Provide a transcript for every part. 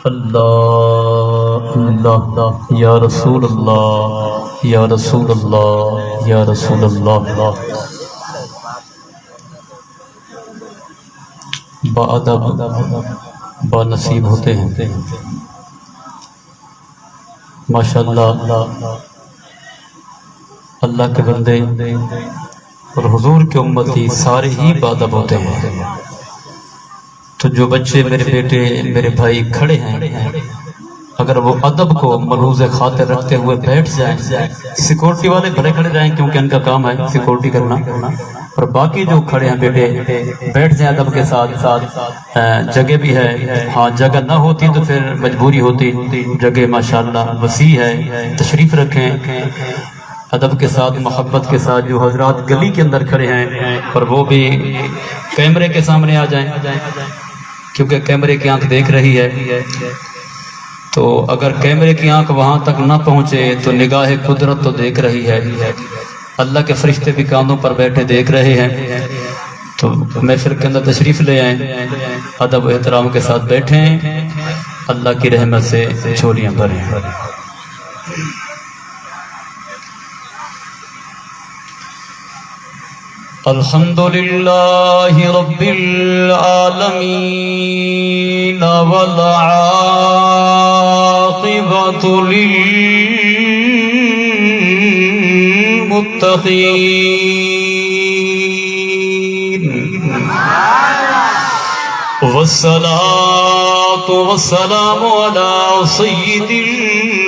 اللہ اللہ یا رسول اللہ یا رسول اللہ یا رسول اللہ بادب با نصیب ہوتے ہیں ماشاءاللہ اللہ کے بندے اور حضور کے امتی سارے ہی بادب ہوتے ہیں. تو جو بچے میرے بیٹے میرے بھائی کھڑے ہیں اگر وہ ادب کو ملحوظ خاطر رکھتے ہوئے بیٹھ جائیں، سیکورٹی والے بھلے کھڑے رہیں کیونکہ ان کا کام ہے سیکورٹی کرنا، اور باقی جو کھڑے ہیں بیٹے بیٹھ جائیں ادب کے ساتھ. جگہ بھی ہے، ہاں جگہ نہ ہوتی تو پھر مجبوری ہوتی، جگہ ماشاءاللہ وسیع ہے، تشریف رکھیں ادب کے ساتھ محبت کے ساتھ. جو حضرات گلی کے اندر کھڑے ہیں اور وہ بھی کیمرے کے سامنے آ جائیں کیونکہ کیمرے کی آنکھ دیکھ رہی ہے، تو اگر کیمرے کی آنکھ وہاں تک نہ پہنچے تو نگاہ قدرت تو دیکھ رہی ہے، اللہ کے فرشتے بھی کانوں پر بیٹھے دیکھ رہے ہیں. تو محفل کے اندر تشریف لے آئیں، ادب و احترام کے ساتھ بیٹھیں، اللہ کی رحمت سے جھولیاں بھریں. الحمدللہ رب العالمین والعاقبۃ للمتقین والصلاة والسلام علی سید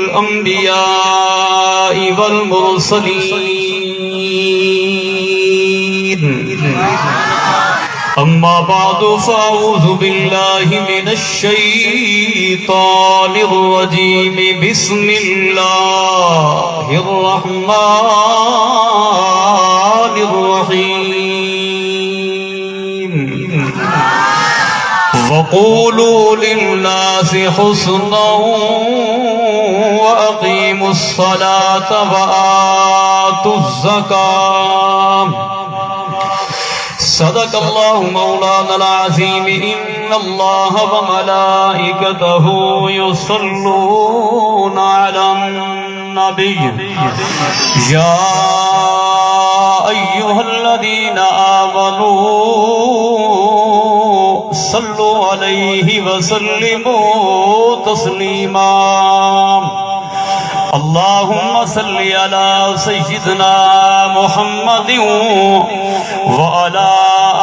الانبیاء والمرسلین. اما بعد فاعوذ باللہ من الشیطان الرجیم بسم اللہ الرحمن الرحیم. وقولوا للناس حسنا واقیموا الصلاة وآتوا الزکاة. صدق اللہ مولانا العظیم. ان اللہ وملائکتہ یصلون علی النبی یا ایہا الذین آمنوا صلوا علیہ وسلموا تسلیما. اللہم صلی علی سیدنا محمد وعلى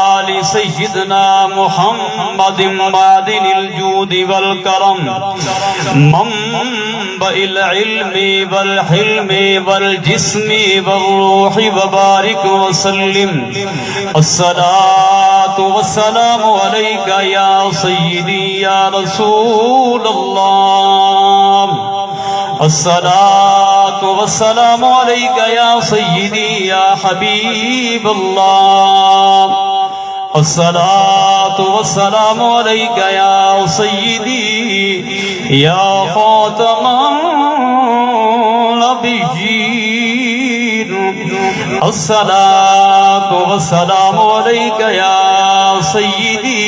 آل سيدنا محمد معدن الجود والكرم منبع العلم والحلم والجسم والروح وبارك وسلم. الصلاة والسلام عليك يا سيدي يا رسول الله. الصلاة والسلام عليك يا سيدي يا حبيب الله. الصلاة والسلام عليك يا سيدي يا خاتم النبيين. الصلاة والسلام عليك يا سيدي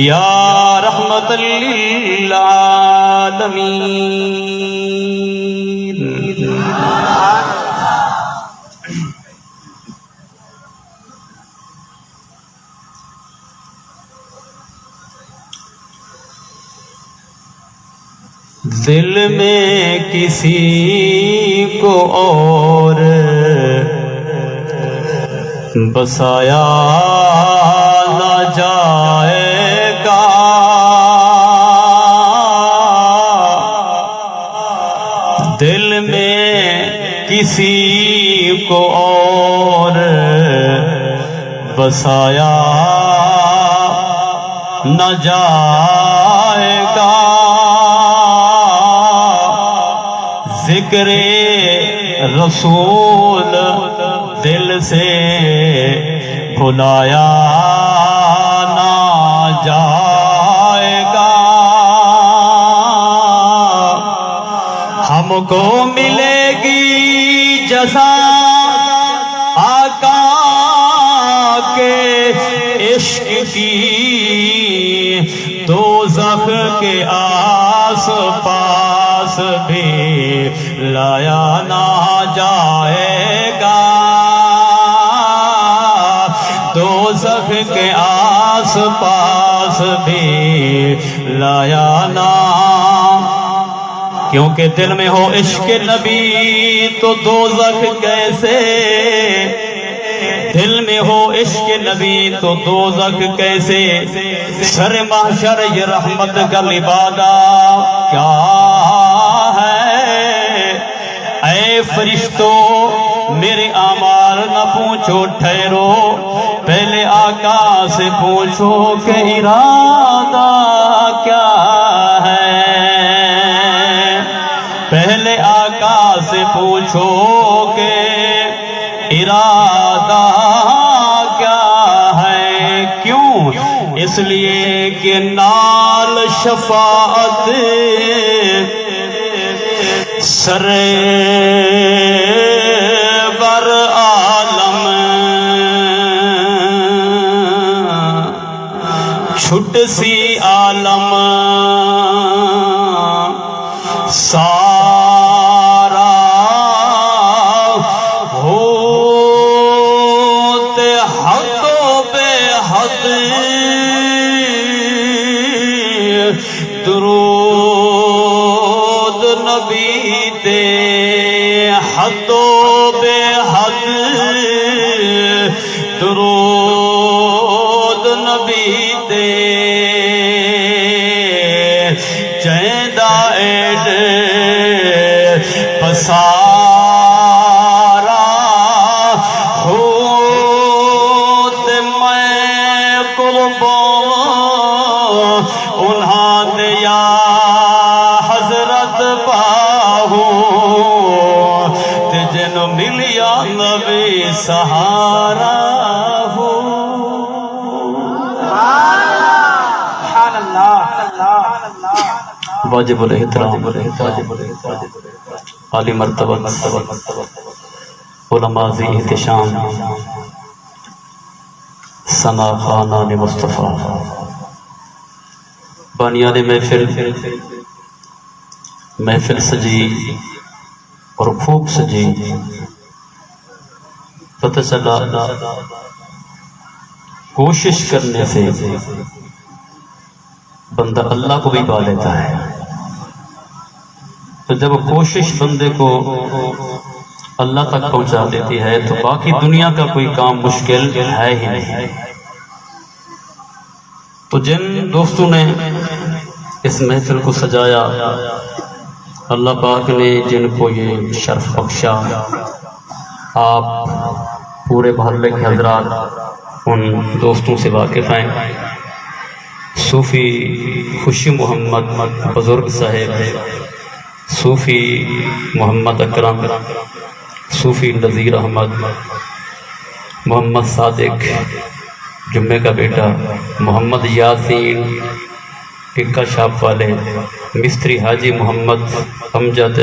يا رحمة للعالمين. دل میں کسی کو اور بسایا نہ جائے گا. دل میں کسی کو اور بسایا نہ جائے گا. ذکر رسول دل سے بھلایا نہ جائے گا. ہم کو ملے گی جزا آقا کے عشق کی دوزخ کے آس پاس بھی لایا نہ جائے گا، دوزخ کے آس پاس بھی لایا نہ، کیونکہ دل میں ہو عشق نبی تو دوزخ کیسے، دل میں ہو عشق نبی تو دوزخ کیسے، سر محشر یہ رحمت کا لبادہ کیا ہے، اے فرشتوں میرے اعمال نہ پوچھو ٹھہرو، پہلے آقا سے پوچھو کہ ارادہ کیا ہے، پہلے آقا سے پوچھو کہ ارادہ کیا ہے، کیوں؟ اس لیے کہ نال شفاعت سرور عالم چھٹ سی عالم سارا ہوتے حد و بے حد درود نبی تے حد و بے حد درود نبی تے چہندہ ایڈ پسارا ہوت میں قربان انہاں دیا حضرت باہو تجن ملیا نبی سہارا ہو، واجب الاحترام عالی مرتبہ علماء ذی احتشام ثنا خانان مصطفیٰ بانیان محفل سجی اور خوب سجی، پتہ چلا کوشش کرنے سے بندہ اللہ کو بھی پا لیتا ہے، تو جب کوشش بندے کو اللہ تک پہنچا دیتی ہے تو باقی دنیا کا کوئی کام مشکل ہے ہی نہیں۔ تو جن دوستوں نے اس محفل کو سجایا، اللہ پاک نے جن کو یہ شرف بخشا، آپ پورے محلے کے حضرات ان دوستوں سے واقف ہیں۔ صوفی خوشی محمد بزرگ صاحب، صوفی محمد اکرم، صوفی نذیر احمد، محمد صادق جمعہ کا بیٹا، محمد یاسین ٹکا شاپ والے، مستری حاجی محمد امجد،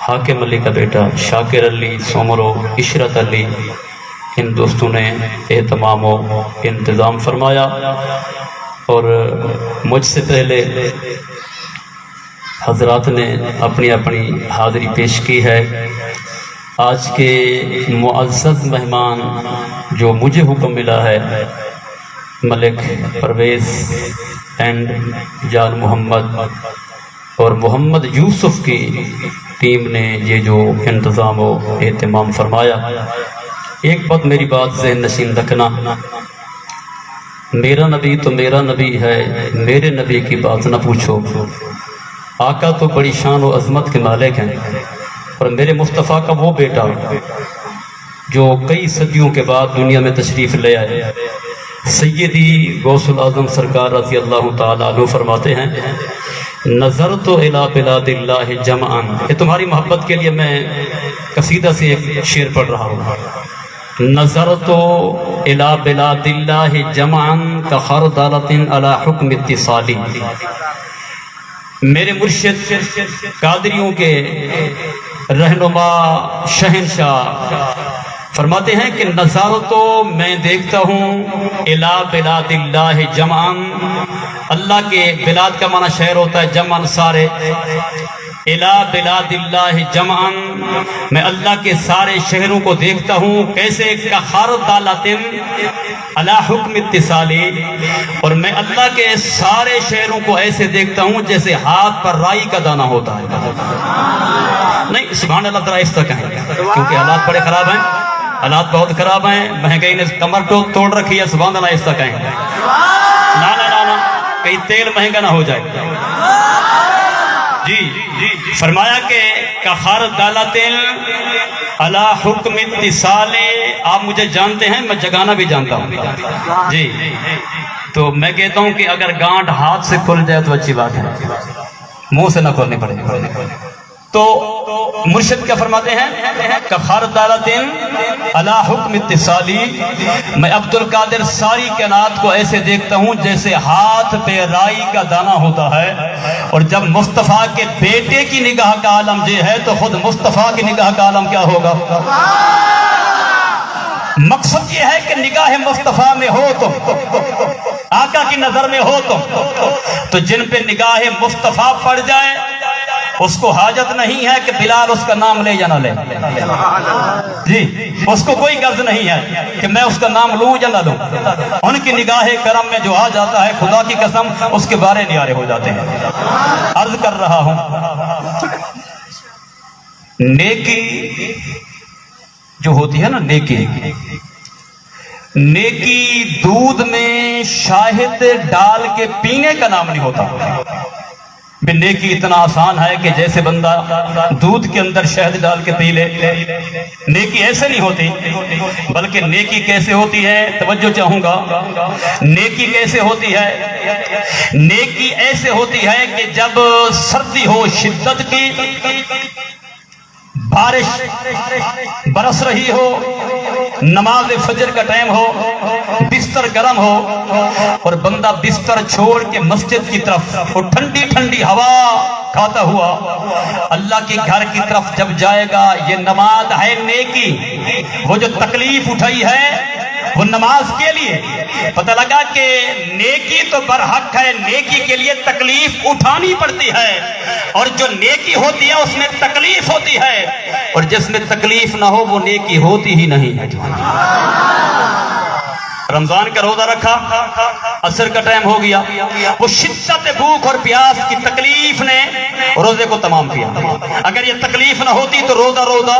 حاکم علی کا بیٹا شاکر علی سومرو، عشرت علی، ان دوستوں نے اہتمام و انتظام فرمایا، اور مجھ سے پہلے حضرات نے اپنی اپنی حاضری پیش کی ہے۔ آج کے معزز مہمان جو مجھے حکم ملا ہے، ملک پرویز اینڈ جان محمد اور محمد یوسف کی ٹیم نے یہ جو انتظام و اہتمام فرمایا، ایک بات میری بات ذہن نشین رکھنا، میرا نبی تو میرا نبی ہے، میرے نبی کی بات نہ پوچھو، آقا تو بڑی شان و عظمت کے مالک ہیں، اور میرے مصطفیٰ کا وہ بیٹا جو کئی صدیوں کے بعد دنیا میں تشریف لے آئے، سیدی غوث الاعظم سرکار رضی اللہ تعالیٰ عنہ فرماتے ہیں، نظرت الی بلاد اللہ جمعا، یہ تمہاری محبت کے لیے میں قصیدہ سے ایک شعر پڑھ رہا ہوں، نظرت الی بلاد اللہ جمعا کخردلۃ علی حکم اتصالی، میرے مرشد قادریوں کے رہنما شہنشاہ فرماتے ہیں کہ نظر تو میں دیکھتا ہوں الی بلاد اللہ جمعاً، اللہ کے بلاد کا معنی شہر ہوتا ہے، جمعاً سارے، الی بلاد اللہ جمعاً، میں اللہ کے سارے شہروں کو دیکھتا ہوں، کیسے کخردلۃ علی حکم اتصالی، اور میں اللہ کے سارے شہروں کو ایسے دیکھتا ہوں جیسے ہاتھ پر رائی کا دانہ ہوتا ہے۔ نہیں سبحان اللہ ذرا اس طرح کہیں، کیونکہ حالات بڑے خراب ہیں، حالات بہت خراب ہیں، مہنگائی نے کمر توڑ رکھی ہے، سبحان اللہ اس طرح کہیں، نا نا نا نا کہیں تیل مہنگا نہ ہو جائے۔ جی فرمایا کہ کخردلۃ علی حکم اتصال، آپ مجھے جانتے ہیں، میں جگانا بھی جانتا ہوں جی، تو میں کہتا ہوں کہ اگر گانٹ ہاتھ سے کھل جائے تو اچھی بات ہے، منہ سے نہ کھولنی پڑے۔ تو مرشد کیا فرماتے ہیں؟ کخردلۃ علی حکم اتصالی، میں عبد القادر ساری کائنات کو ایسے دیکھتا ہوں جیسے ہاتھ پہ رائی کا دانہ ہوتا ہے، اور جب مصطفیٰ کے بیٹے کی نگاہ کا عالم یہ ہے تو خود مصطفیٰ کی نگاہ کا عالم کیا ہوگا؟ مقصد یہ ہے کہ نگاہ مصطفیٰ میں ہو تم، آقا کی نظر میں ہو تم، تو جن پہ نگاہ مصطفیٰ پڑ جائے اس کو حاجت نہیں ہے کہ بلال اس کا نام لے یا نہ لے، جی اس کو کوئی غرض نہیں ہے کہ میں اس کا نام لوں یا نہ لوں، ان کی نگاہ کرم میں جو آ جاتا ہے خدا کی قسم اس کے بارے نیارے ہو جاتے ہیں۔ عرض کر رہا ہوں نیکی جو ہوتی ہے نا، نیکی دودھ میں شہد ڈال کے پینے کا نام نہیں ہوتا۔ نیکی اتنا آسان ہے کہ جیسے بندہ دودھ کے اندر شہد ڈال کے پی لے، نیکی ایسے نہیں ہوتی، بلکہ نیکی کیسے ہوتی ہے توجہ چاہوں گا۔ نیکی کیسے ہوتی ہے؟ نیکی ایسے ہوتی ہے کہ جب سردی ہو شدت کی، بارش برس رہی ہو، نماز فجر کا ٹائم ہو، بستر گرم ہو، اور بندہ بستر چھوڑ کے مسجد کی طرف وہ ٹھنڈی ٹھنڈی ہوا کھاتا ہوا اللہ کے گھر کی طرف جب جائے گا، یہ نماز ہے نیکی۔ وہ جو تکلیف اٹھائی ہے وہ نماز کے لیے، پتہ لگا کہ نیکی تو برحق ہے، نیکی کے لیے تکلیف اٹھانی پڑتی ہے، اور جو نیکی ہوتی ہے اس میں تکلیف ہوتی ہے، اور جس میں تکلیف نہ ہو وہ نیکی ہوتی ہی نہیں ہے۔ رمضان کا روزہ رکھا، عصر کا ٹائم ہو گیا، وہ شدت بھوک اور پیاس کی تکلیف نے روزے کو تمام کیا۔ اگر یہ تکلیف نہ ہوتی تو روزہ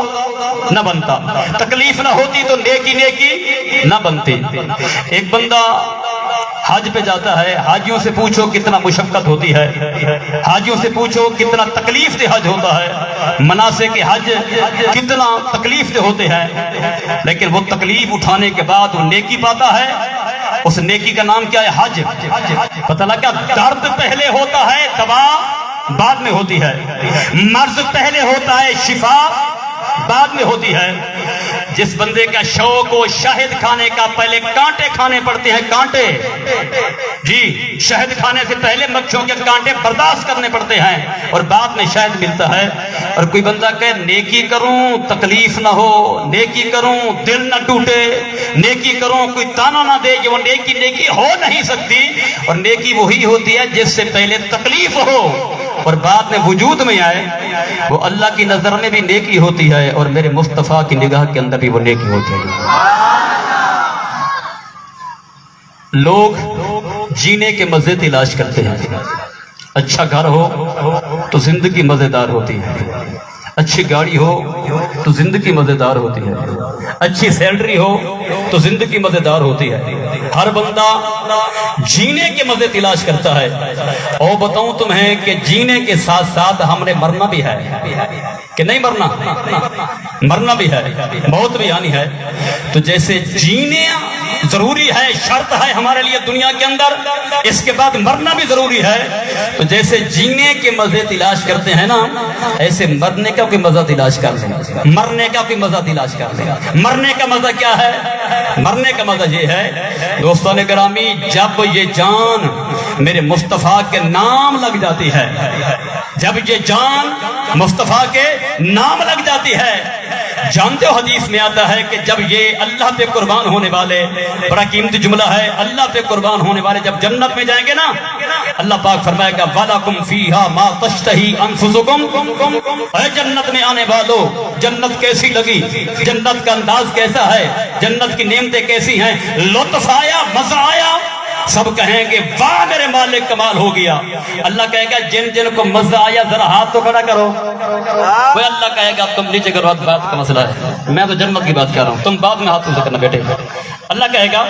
نہ بنتا، تکلیف نہ ہوتی تو نیکی نہ بنتی۔ ایک بندہ حج پہ جاتا ہے، حاجیوں سے پوچھو کتنا مشقت ہوتی ہے، حاجیوں سے پوچھو کتنا تکلیف دہ حج ہوتا ہے، مناسک حج کتنا تکلیف دہ ہوتے ہیں، لیکن وہ تکلیف اٹھانے کے بعد وہ نیکی پاتا ہے۔ اس نیکی کا نام کیا ہے؟ حج۔ پتہ لگا درد پہلے ہوتا ہے، دوا بعد میں ہوتی ہے، مرض پہلے ہوتا ہے، شفا بعد میں ہوتی ہے۔ جس بندے کا شوق ہو شہد کھانے کا، پہلے کانٹے کھانے پڑتے ہیں، کانٹے، جی شہد کھانے سے پہلے مکھیوں کے کانٹے برداشت کرنے پڑتے ہیں اور بعد میں شہد ملتا ہے۔ اور کوئی بندہ کہے نیکی کروں تکلیف نہ ہو، نیکی کروں دل نہ ٹوٹے، نیکی کروں کوئی تانا نہ دے، کہ وہ نیکی ہو نہیں سکتی۔ اور نیکی وہی ہوتی ہے جس سے پہلے تکلیف ہو اور بعد میں وجود میں آئے، وہ اللہ کی نظر میں بھی نیکی ہوتی ہے، اور میرے مصطفیٰ کی نگاہ کے اندر بھی وہ نیکی ہوتی ہے۔ لوگ جینے کے مزے تلاش کرتے ہیں، اچھا گھر ہو تو زندگی مزیدار ہوتی ہے، اچھی گاڑی ہو تو زندگی مزیدار ہوتی ہے، اچھی سیلری ہو تو زندگی مزیدار ہوتی ہے۔ ہر بندہ جینے کے مزے تلاش کرتا ہے، اور بتاؤں تمہیں کہ جینے کے ساتھ ساتھ ہم نے مرنا بھی ہے کہ نہیں؟ مرنا بھی ہے، موت بھی آنی ہے۔ تو جیسے جینے ضروری ہے، شرط ہے ہمارے لیے دنیا کے اندر، اس کے بعد مرنا بھی ضروری ہے۔ تو جیسے جینے کے مزے تلاش کرتے ہیں نا، ایسے مرنے کا کوئی مزہ تلاش کر لیں، مرنے کا کوئی مزہ تلاش کر لیں۔ مرنے کا مزہ کیا ہے؟ مرنے کا مزہ یہ ہے دوستان گرامی، جب یہ جان میرے مصطفیٰ کے نام لگ جاتی ہے، جب یہ جان مصطفیٰ کے نام لگ جاتی ہے، جانتے ہو حدیث میں آتا ہے کہ جب یہ اللہ پہ قربان ہونے والے، بڑا قیمتی جملہ ہے، اللہ پہ قربان ہونے والے جب جنت میں جائیں گے نا، اللہ پاک فرمائے گا وَلَكُمْ فِيهَا مَا تَشْتَهِي أَنفُسُكُمْ، اے جنت میں آنے والو جنت کیسی لگی، جنت کا انداز کیسا ہے، جنت کی نعمتیں کیسی ہیں، لطف آیا، مزہ آیا؟ سب کہیں گے واہ میرے مالک کمال ہو گیا۔ اللہ کہے گا جن جن کو مزہ آیا ذرا ہاتھ تو کھڑا کرو۔ وہ اللہ کہے گا تم نیچے کرو، بات کا مسئلہ ہے، میں تو جنت کی بات کر رہا ہوں، تم بعد میں ہاتھ سے کرنا بیٹے۔ اللہ کہے گا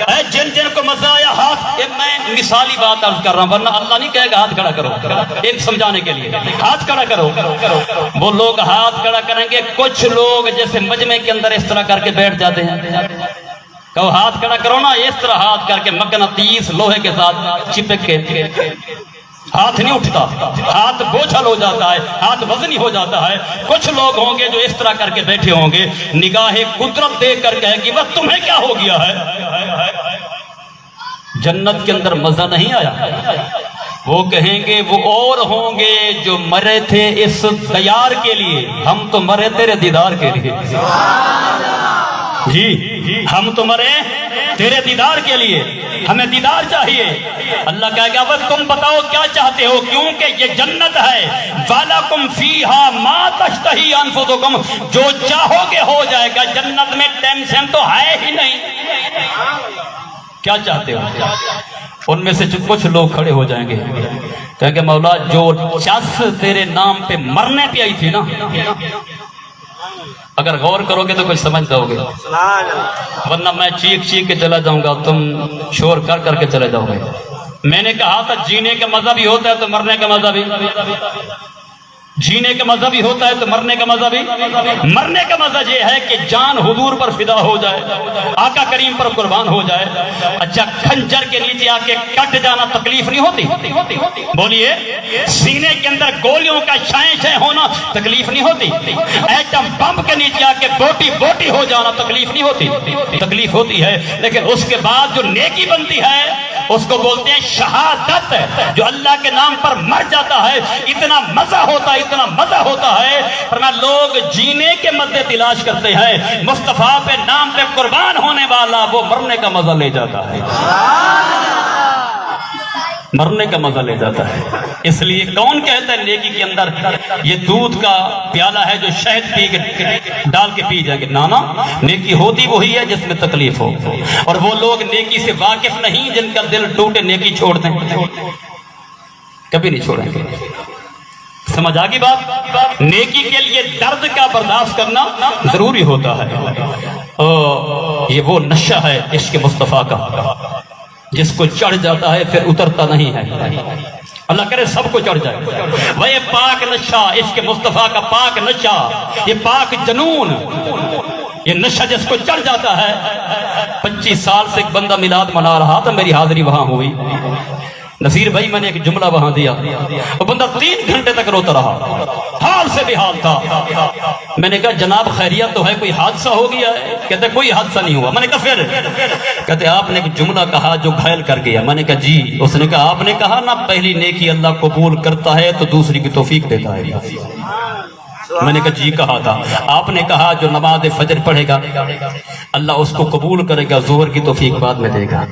اے جن جن کو مزہ آیا ہاتھ، میں مثالی بات عرض کر رہا ہوں، ورنہ اللہ نہیں کہے گا ہاتھ کھڑا کرو، ایک سمجھانے کے لیے ہاتھ کھڑا کرو۔ وہ لوگ ہاتھ کھڑا کریں گے، کچھ لوگ جیسے مجمع کے اندر اس طرح کر کے بیٹھ جاتے ہیں، کہو ہاتھ کھڑا کرو نا، اس طرح ہاتھ کر کے مقناطیس لوہے کے ساتھ چپک کے ہاتھ نہیں اٹھتا، ہاتھ بوجھل ہو جاتا ہے، ہاتھ وزنی ہو جاتا ہے۔ کچھ لوگ ہوں گے جو اس طرح کر کے بیٹھے ہوں گے، نگاہ قدرت دیکھ کر کہے گی بس تمہیں کیا ہو گیا ہے، جنت کے اندر مزہ نہیں آیا؟ وہ کہیں گے وہ اور ہوں گے جو مرے تھے اس دیار کے لیے، ہم تو مرے تیرے دیدار کے لیے، جی ہم تو مرے تیرے دیدار کے لیے، ہمیں دیدار چاہیے۔ اللہ کہے گا وہ تم بتاؤ کیا چاہتے ہو، کیونکہ یہ جنت ہے، وَلَكُمْ فِيهَا مَا تَشْتَهِي أَنفُسُكُمْ، جو چاہو گے ہو جائے گا۔ جنت میں ٹینشن تو ہے ہی نہیں، کیا چاہتے ہو؟ ان میں سے کچھ لوگ کھڑے ہو جائیں گے، کہیں گے مولا جو چس تیرے نام پہ مرنے پہ آئی تھی نا، اگر غور کرو گے تو کچھ سمجھ جاؤ گے، ورنہ میں چیخ چیخ کے چلا جاؤں گا، تم شور کر کر کے چلے جاؤ گے۔ میں نے کہا تھا جینے کا مزہ بھی ہوتا ہے تو مرنے کا مزہ بھی، جینے کا مزہ بھی ہوتا ہے تو مرنے کا مزہ بھی۔ مرنے کا مزہ یہ ہے کہ جان حضور پر فدا ہو جائے، آقا کریم پر قربان ہو جائے۔ اچھا خنجر کے نیچے آ کے کٹ جانا تکلیف نہیں ہوتی؟ بولیے، سینے کے اندر گولیوں کا شائیں شائیں ہونا تکلیف نہیں ہوتی؟ ایٹم بم کے نیچے آ کے بوٹی بوٹی ہو جانا تکلیف نہیں ہوتی؟ تکلیف ہوتی ہے، لیکن اس کے بعد جو نیکی بنتی ہے اس کو بولتے ہیں شہادت۔ جو اللہ کے نام پر مر جاتا ہے اتنا مزہ ہوتا ہے، اتنا مزہ ہوتا ہے، فرمایا لوگ جینے کے مزے تلاش کرتے ہیں، مصطفیٰ پہ نام پہ قربان ہونے والا وہ مرنے کا مزہ لے جاتا ہے، مرنے کا مزہ لے جاتا ہے۔ اس لیے کون کہتا ہے نیکی کے اندر یہ دودھ کا پیالہ ہے جو شہد پی کے ڈال کے پی جائے گے؟ نانا، نیکی ہوتی وہی ہے جس میں تکلیف ہو، اور وہ لوگ نیکی سے واقف نہیں جن کا دل ٹوٹے نیکی چھوڑ دیں، کبھی نہیں چھوڑیں گے۔ سمجھ آگی بات؟ نیکی کے لیے درد کا برداشت کرنا ضروری ہوتا ہے۔ یہ وہ نشہ ہے عشق مصطفیٰ کا، جس کو چڑھ جاتا ہے پھر اترتا نہیں ہے۔ اللہ کرے سب کو چڑھ جائے۔ وہ یہ پاک نشہ، عشق مصطفیٰ کا پاک نشہ، یہ پاک جنون، یہ نشہ جس کو چڑھ جاتا ہے۔ 25 سال سے ایک بندہ میلاد منا رہا تھا، میری حاضری وہاں ہوئی۔ نصیر بھائی میں نے ایک جملہ وہاں دیا، وہ بندہ 3 گھنٹے تک روتا رہا، حال سے بھی حال تھا۔ میں نے کہا جناب خیریت تو ہے، کوئی حادثہ ہو گیا ہے؟ کہتے کوئی حادثہ نہیں ہوا۔ میں نے کہا پھر؟ کہتے آپ نے ایک جملہ کہا جو گھائل کر گیا۔ میں نے کہا جی۔ اس نے کہا آپ نے کہا نا پہلی نیکی اللہ قبول کرتا ہے تو دوسری کی توفیق دیتا ہے۔ میں نے کہا جی کہا تھا۔ آپ نے کہا جو نماز فجر پڑھے گا اللہ اس کو قبول کرے گا، ظہر کی توفیق بعد میں دے گا،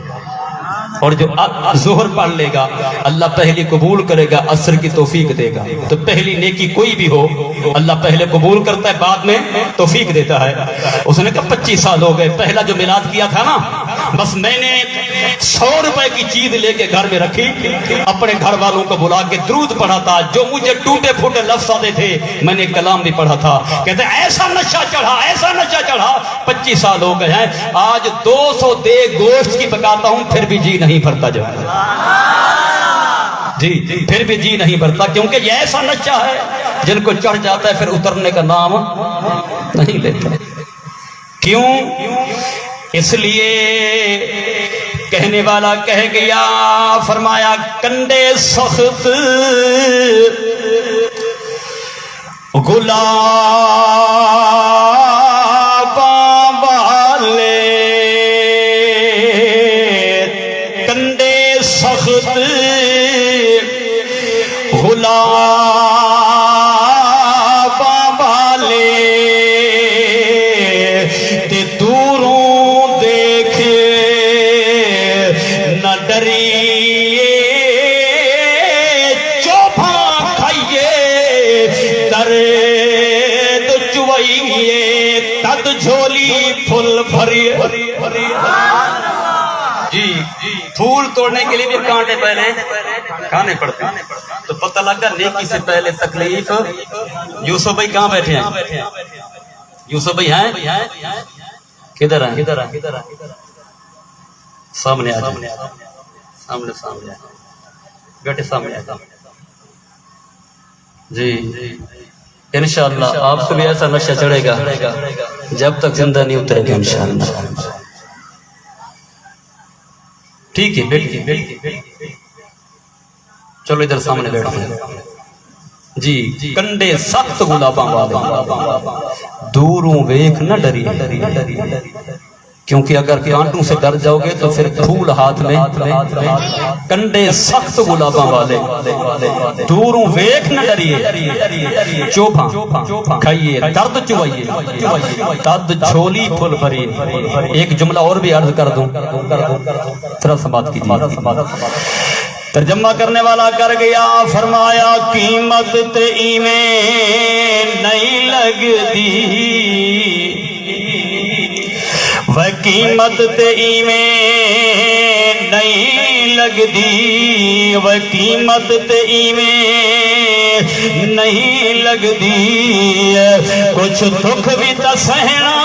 اور جو ظہر پڑھ لے گا اللہ پہلی قبول کرے گا، عصر کی توفیق دے گا۔ تو پہلی نیکی کوئی بھی ہو اللہ پہلے قبول کرتا ہے، بعد میں توفیق دیتا ہے۔ اس نے کہا 25 سال ہو گئے، پہلا جو میلاد کیا تھا نا، بس میں نے 100 روپے کی چیز لے کے گھر میں رکھی، اپنے گھر والوں کو بلا کے درود پڑھا تھا، جو مجھے ٹوٹے پھوٹے لفظ آتے تھے میں نے کلام بھی پڑھا تھا۔ کہتے ایسا نشہ چڑھا، ایسا نشہ چڑھا، 25 سال ہو گئے ہیں، آج 200 دیگ گوشت کی پکاتا ہوں پھر بھی جی نہیں بھرتا جو جی، پھر بھی جی نہیں بھرتا، کیونکہ یہ ایسا نشہ ہے جن کو چڑھ جاتا ہے پھر اترنے کا نام نہیں لیتا۔ کیوں؟ اس لیے کہنے والا کہہ گیا، فرمایا کنڈے سخت گلاب والے، کنڈے سخت گلاب والے، چوبھا کھائیے درد چوئیے تد جھولی پھول بھریے جی پھول توڑنے کے لیے بھی کانٹے پہلے کھانے پڑتے ہیں تو پتہ لگا نیکی سے پہلے تکلیف یوسف بھائی کہاں بیٹھے ہیں یوسف بھائی ہیں کدھر ہیں سامنے آ جائیں سامنے بیٹے سامنے آ جی انشاءاللہ آپ کو بھی ایسا نشہ چڑھے گا جب تک زندہ نہیں اترے گا انشاءاللہ ٹھیک ہے بیٹھیے چلو ادھر سامنے بیٹھتے ہیں جی کنڈے سخت گلاباں والے دوروں ویکھ نہ ڈری کیونکہ اگر کانٹوں سے ڈر جاؤ گے تو پھر پھول ہاتھ میں کنڈے سخت گلاباں والے دوروں ویکھ نہ ڈریے چوبھا کھائیے درد چوئیے تد جھولی پھول بھریے ایک جملہ اور بھی عرض کر دوں تھوڑا سا بات کیجیے ترجمہ کرنے والا کر گیا فرمایا قیمت تے ایویں نہیں لگدی وہ قیمت تے ایویں نہیں لگدی وہ قیمت تے ایویں نہیں لگدی کچھ دکھ بھی تا سہنا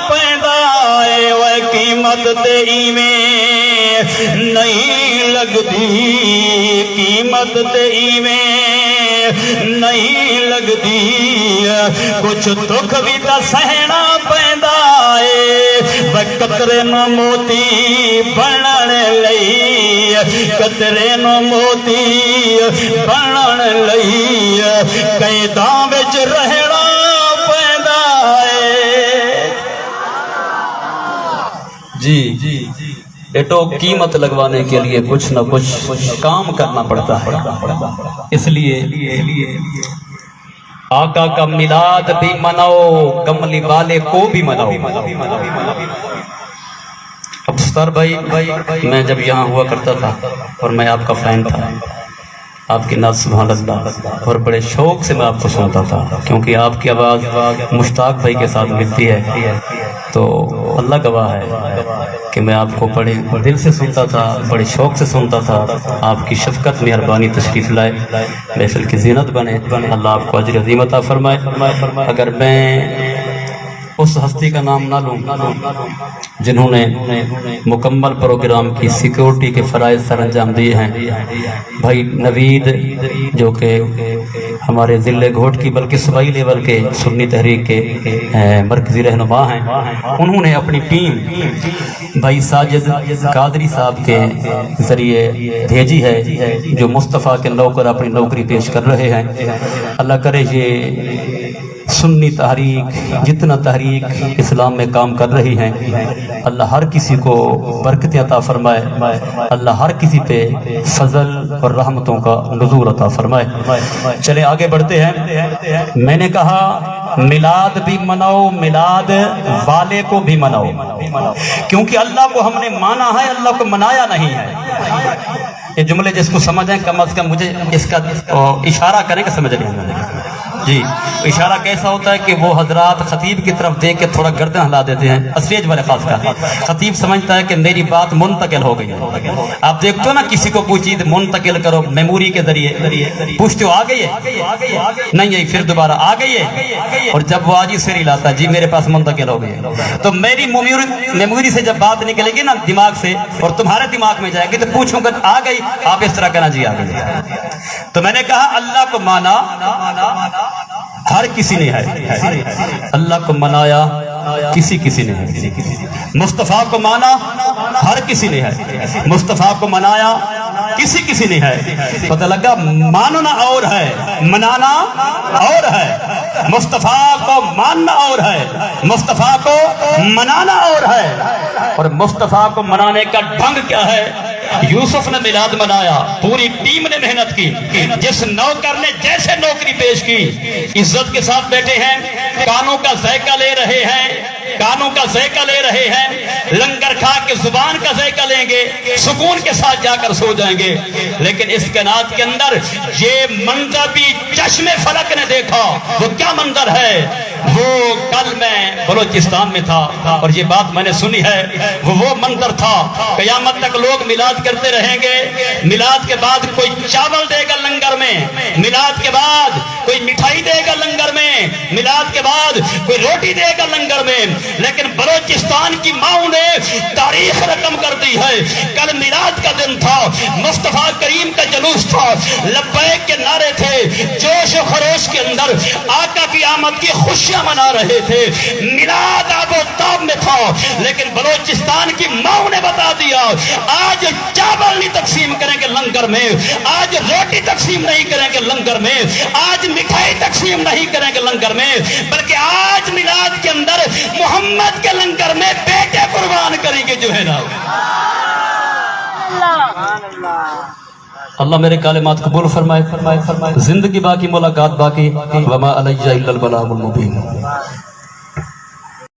پیندا ہے وہ قیمت تے ایویں نہیں لگدی قیمت تے ایویں نہیں لگدی کچھ دکھ بھی تا سہنا پیندا ہے قطرے نو موتی بنن لئی قطرے نو موتی بنن لئی قیداں وچ رہنا پیندا ہے جی بیٹو قیمت لگوانے کے لیے کچھ نہ کچھ کام کرنا پڑتا ہے اس لیے آقا کا میلاد بھی مناؤ کملی والے کو بھی مناؤ اب ستار بھائی میں جب یہاں ہوا کرتا تھا اور میں آپ کا فین تھا آپ کی نعت سبحان اللہ اور بڑے شوق سے میں آپ کو سنتا تھا کیونکہ آپ کی آواز مشتاق بھائی کے ساتھ ملتی ہے تو اللہ گواہ ہے کہ میں آپ کو بڑے دل سے سنتا تھا بڑے شوق سے سنتا تھا آپ کی شفقت مہربانی تشریف لائے محفل کی زینت بنے اللہ آپ کو اجر عظیم عطا فرمائے اگر میں اس ہستی کا نام نہ لوں جنہوں نے مکمل پروگرام کی سیکیورٹی کے فرائض سر انجام دیے ہیں بھائی نوید جو کہ ہمارے ضلع گھوٹ کی بلکہ صوبائی لیول کے سنی تحریک کے مرکزی رہنما ہیں انہوں نے اپنی ٹیم بھائی ساجد قادری صاحب کے ذریعے بھیجی ہے جو مصطفیٰ کے نوکر اپنی نوکری پیش کر رہے ہیں اللہ کرے یہ سنی تحریک جتنا تحریک اسلام میں کام کر رہی ہیں اللہ ہر کسی کو برکت عطا فرمائے اللہ ہر کسی پہ فضل اور رحمتوں کا نزول عطا فرمائے چلیں آگے بڑھتے ہیں میں نے کہا میلاد بھی مناؤ میلاد والے کو بھی مناؤ کیونکہ اللہ کو ہم نے مانا ہے اللہ کو منایا نہیں ہے یہ جملے جس کو سمجھیں کم از کم مجھے اس کا اشارہ کریں کہ سمجھ لیں جی اشارہ کیسا ہوتا ہے کہ وہ حضرات خطیب کی طرف دیکھ کے تھوڑا گردن ہلا دیتے ہیں اسٹیج والے خاص کر خطیب سمجھتا ہے کہ میری بات منتقل ہو گئی ہے آپ دیکھتے ہو نا کسی کو کوئی چیز منتقل کرو میموری کے ذریعے پوچھتے ہو آ گئی ہے نہیں ہے پھر دوبارہ آ گئی ہے اور جب وہ آج ہی سر ہلاتا ہے جی میرے پاس منتقل ہو گئی ہے تو میری میموری سے جب بات نکلے گی نا دماغ سے اور تمہارے دماغ میں جائے گی تو پوچھوں گا آ گئی آپ اس طرح کہنا جی آ گئی تو میں نے کہا اللہ کو مانا ہر کسی نے ہے اللہ کو منایا کسی نے ہے مصطفیٰ کو مانا ہر کسی نے ہے مصطفیٰ کو منایا کسی نے ہے پتہ لگا ماننا اور ہے منانا اور ہے مصطفیٰ کو ماننا اور ہے مصطفیٰ کو منانا اور ہے اور مصطفیٰ کو منانے کا ڈھنگ کیا ہے یوسف نے میلاد منایا پوری ٹیم نے محنت کی جس نوکر نے جیسے نوکری پیش کی عزت کے ساتھ بیٹھے ہیں کانوں کا ذائقہ لے رہے ہیں کانوں کا ذائقہ لے رہے ہیں، لنگر کھا کے زبان کا ذائقہ لیں گے، سکون کے ساتھ جا کر سو جائیں گے، لیکن اس کائنات کے اندر یہ منظر بھی چشم فلک نے دیکھا۔ وہ کیا منظر ہے؟ وہ کل میں بلوچستان میں تھا اور یہ بات میں نے سنی ہے، وہ منظر تھا، قیامت تک لوگ میلاد کرتے رہیں گے، میلاد کے بعد کوئی چاول دے گا لنگر میں، میلاد کے بعد کوئی مٹھائی دے گا لنگر میں، میلاد کے بعد کوئی روٹی دے گا لنگر میں، لیکن بلوچستان کی ماؤں نے تاریخ رقم کر دی ہے۔ کل میلاد کا دن تھا، مصطفیٰ کریم کا جلوس تھا، لبیک کے نعرے تھے، جوش و خروش کے اندر آقا کی آمد کی خوشیاں منا رہے تھے، میلاد آب و تاب میں تھا، لیکن بلوچستان کی ماؤں نے بتا دیا آج چاول نہیں تقسیم کریں گے لنگر میں، آج روٹی تقسیم نہیں کریں گے لنگر میں، آج مٹھائی تقسیم نہیں کریں گے لنگر میں، بلکہ آج میلاد کے اندر محمد کے لنگر میں بیٹے قربان کریں گے جو ہے نا۔ اللہ میرے کلمات قبول فرمائے، زندگی باقی، ملاقات باقی، وما علیہ الا البلاغ المبین۔